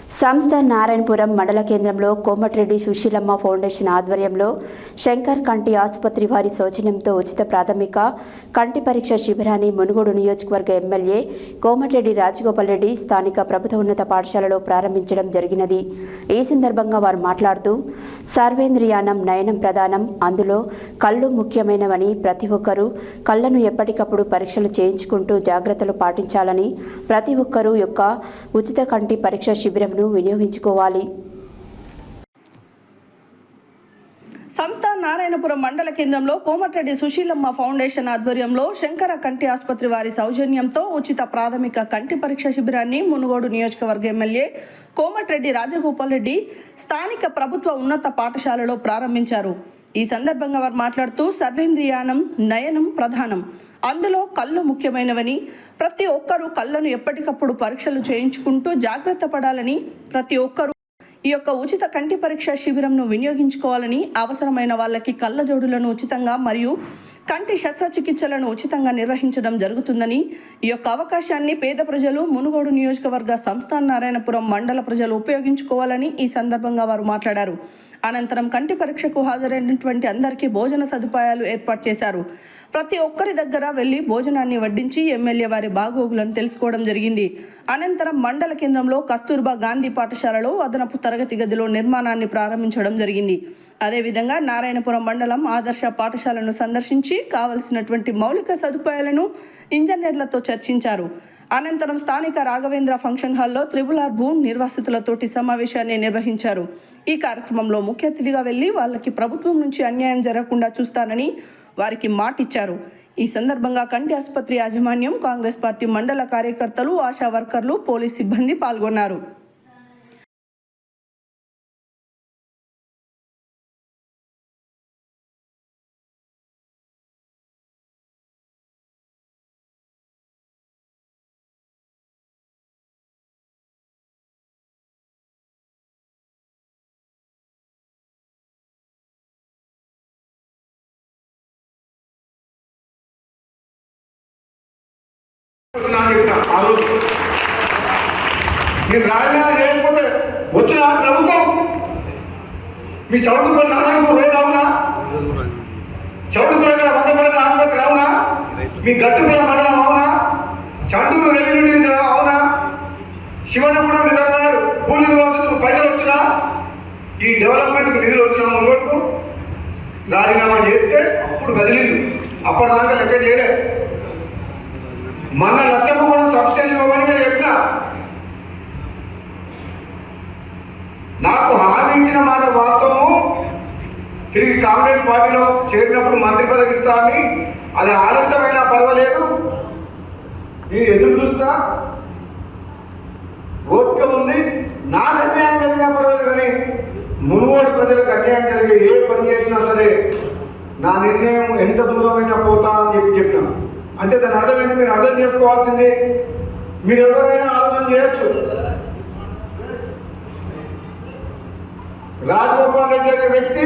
సంస్థ నారాయణపురం మండల కేంద్రంలో కోమటిరెడ్డి సుశీలమ్మ ఫౌండేషన్ ఆధ్వర్యంలో శంకర్ కంటి ఆసుపత్రి వారి సౌజన్యంతో ఉచిత ప్రాథమిక కంటి పరీక్ష శిబిరాన్ని మునుగోడు నియోజకవర్గ ఎమ్మెల్యే కోమటిరెడ్డి రాజగోపాల్ రెడ్డి స్థానిక ప్రభుత్వ ఉన్నత పాఠశాలలో ప్రారంభించడం జరిగినది. ఈ సందర్భంగా వారు మాట్లాడుతూ సర్వేంద్రియానం నయనం ప్రధానం, అందులో కళ్ళు ముఖ్యమైనవని, ప్రతి ఒక్కరూ కళ్ళను ఎప్పటికప్పుడు పరీక్షలు చేయించుకుంటూ జాగ్రత్తలు పాటించాలని, ప్రతి ఒక్కరూ యొక్క ఉచిత కంటి పరీక్ష శిబిరంను వినియోగించుకోవాలి. సంస్థ నారాయణపురం మండల కేంద్రంలో కోమటిరెడ్డి సుశీలమ్మ ఫౌండేషన్ ఆధ్వర్యంలో శంకర కంటి ఆసుపత్రి వారి సౌజన్యంతో ఉచిత ప్రాథమిక కంటి పరీక్ష శిబిరాన్ని మునుగోడు నియోజకవర్గ ఎమ్మెల్యే కోమటిరెడ్డి రాజగోపాల్ రెడ్డి స్థానిక ప్రభుత్వ ఉన్నత పాఠశాలలో ప్రారంభించారు. ఈ సందర్భంగా వారు మాట్లాడుతూ సర్వేంద్రియానం నయనం ప్రధానం, అందులో కళ్ళు ముఖ్యమైనవని, ప్రతి ఒక్కరూ కళ్ళను ఎప్పటికప్పుడు పరీక్షలు చేయించుకుంటూ జాగ్రత్త పడాలని, ప్రతి ఒక్కరూ ఈ యొక్క ఉచిత కంటి పరీక్ష శిబిరంను వినియోగించుకోవాలని, అవసరమైన వాళ్ళకి కళ్ళ జోడులను ఉచితంగా మరియు కంటి శస్త్రచికిత్సలను ఉచితంగా నిర్వహించడం జరుగుతుందని, ఈ యొక్క అవకాశాన్ని పేద ప్రజలు, మునుగోడు నియోజకవర్గ సంస్థాన నారాయణపురం మండల ప్రజలు ఉపయోగించుకోవాలని ఈ సందర్భంగా వారు మాట్లాడారు. అనంతరం కంటి పరీక్షకు హాజరైనటువంటి అందరికీ భోజన సదుపాయాలు ఏర్పాటు చేశారు. ప్రతి ఒక్కరి దగ్గర వెళ్లి భోజనాన్ని వడ్డించి ఎమ్మెల్యే వారి బాగోగులను తెలుసుకోవడం జరిగింది. అనంతరం మండల కేంద్రంలో కస్తూర్బా గాంధీ పాఠశాలలో అదనపు తరగతి గదిలో నిర్మాణాన్ని ప్రారంభించడం జరిగింది. అదేవిధంగా నారాయణపురం మండలం ఆదర్శ పాఠశాలను సందర్శించి కావలసినటువంటి మౌలిక సదుపాయాలను ఇంజనీర్లతో చర్చించారు. అనంతరం స్థానిక రాఘవేంద్ర ఫంక్షన్ హాల్లో త్రిబుల్-ఆర్ భూమి నిర్వాసితులతోటి సమావేశాన్ని నిర్వహించారు. ఈ కార్యక్రమంలో ముఖ్య అతిథిగా వెళ్లి వాళ్ళకి ప్రభుత్వం నుంచి అన్యాయం జరగకుండా చూస్తానని వారికి మాటిచ్చారు. ఈ సందర్భంగా కంటి ఆసుపత్రి యాజమాన్యం, కాంగ్రెస్ పార్టీ మండల కార్యకర్తలు, ఆశా వర్కర్లు, పోలీస్ సిబ్బంది పాల్గొన్నారు. మీరు రాజీనామా చేయకపోతే వచ్చిన ప్రభుత్వం మీ చౌటుపల్లి నారాయణపూర్ రోడ్ అవునా, చౌటుపల్లి వందపల్లి ఆసుపత్రి అవునా, మీ గట్టుపల్లి మండలం అవునా, చండూరు రెవెన్యూ డివిజన్ అవునా, శివనగూడెం రిజర్వాయర్ భూ నిర్వాసితులకు పైసలు వచ్చినా, ఈ డెవలప్మెంట్కి నిధులు వచ్చినా మునుగోడుకు రాజీనామా చేస్తే అప్పుడు కదిలిండు. అప్పటిదాకా లెక్క చేయలే. మన లక్ష్యం కూడా సబ్స్టేషన్ ఇవ్వమని నేను చెప్పిన. నాకు హామీ ఇచ్చిన మాట వాస్తవము. తిరిగి కాంగ్రెస్ పార్టీలో చేరినప్పుడు మంత్రి పదవి ఇస్తా అని, అది ఆలస్యమైనా పర్వాలేదు, నేను ఎదురు చూస్తా, ఓపిక ఉంది. నాకు అన్యాయం జరిగినా పర్వాలేదు, కానీ మునుగోడు ప్రజలకు అన్యాయం జరిగే ఏ పని చేసినా సరే నా నిర్ణయం ఎంత దూరమైనా పోతా అని చెప్పినాను. అంటే దాని అర్థమైంది, మీరు అర్థం చేసుకోవాల్సింది, మీరు ఎవరైనా ఆలోచన చేయొచ్చు. రాజగోపాల్ రెడ్డి అనే వ్యక్తి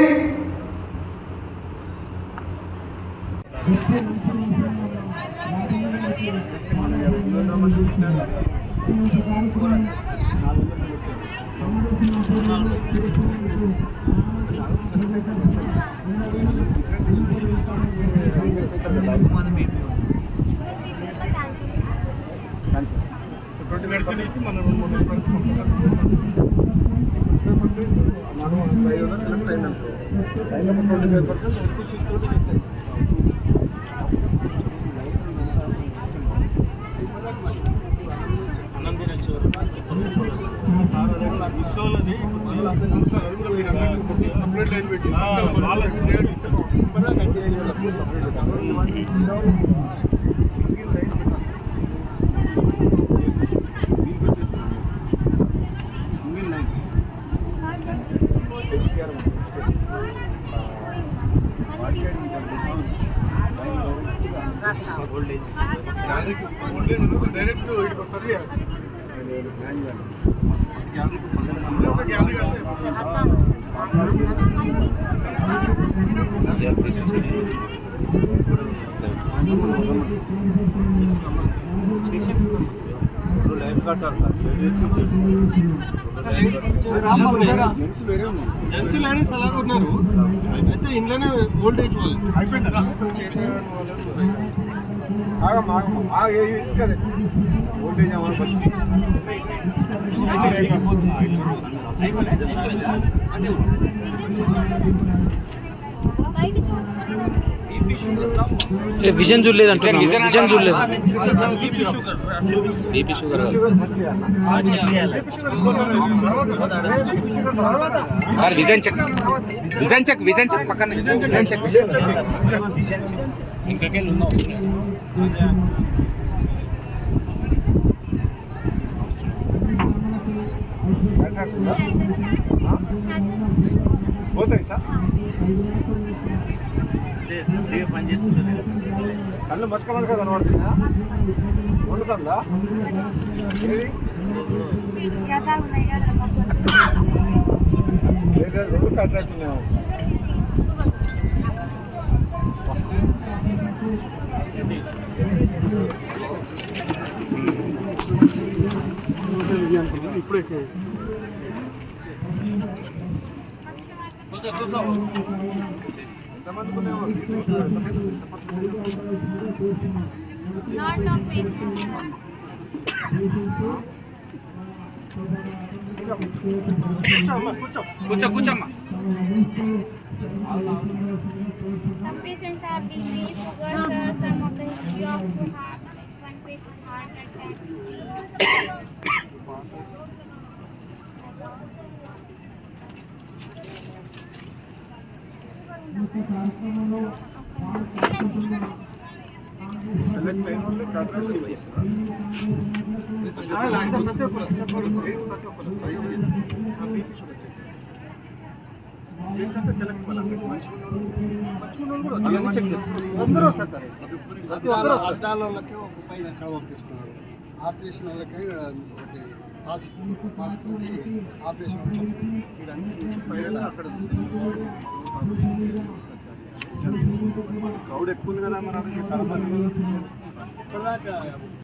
సపరేట్ లైన్ పెట్టి డైరెక్ట్ ఇటు వస్తుంది. కట్టాలి సార్. జెంట్స్ లేడీస్ అలాగే ఉన్నారు. అయితే ఇంట్లోనే ఓల్డేజ్ వాళ్ళు కదే ఓల్టేజ్ విజన్ చూడలేదంటే విజన్ చూడలేదు. BP sugar sir vision check vision check పక్కన విజన్ చెక్ ఇంకెళ్ళి ఉన్నావు. పోతాయి సార్. కళ్ళు మసకమసగా కనబడుతుందా? వండుతుందా? ఏది రెండు కట్టినట్టున్నాము. ఇప్పుడే ఎంతమంది కూర్చోమ్మా. Some patients have decreased sugar, sir. Some of the history of heart, one patient heart attack. Select అయిన వాళ్ళు కాంట్రాక్ట్ అందరూ వస్తారు సార్. అద్దాల వాళ్ళకి ఒక పైన ఎక్కడ పంపిస్తున్నారు. ఆపరేషన్ వాళ్ళకి ఒకటి ఆపరేషన్ అక్కడ క్రౌడ్ ఎక్కువ ఉంది కదా మన చాలా మంది.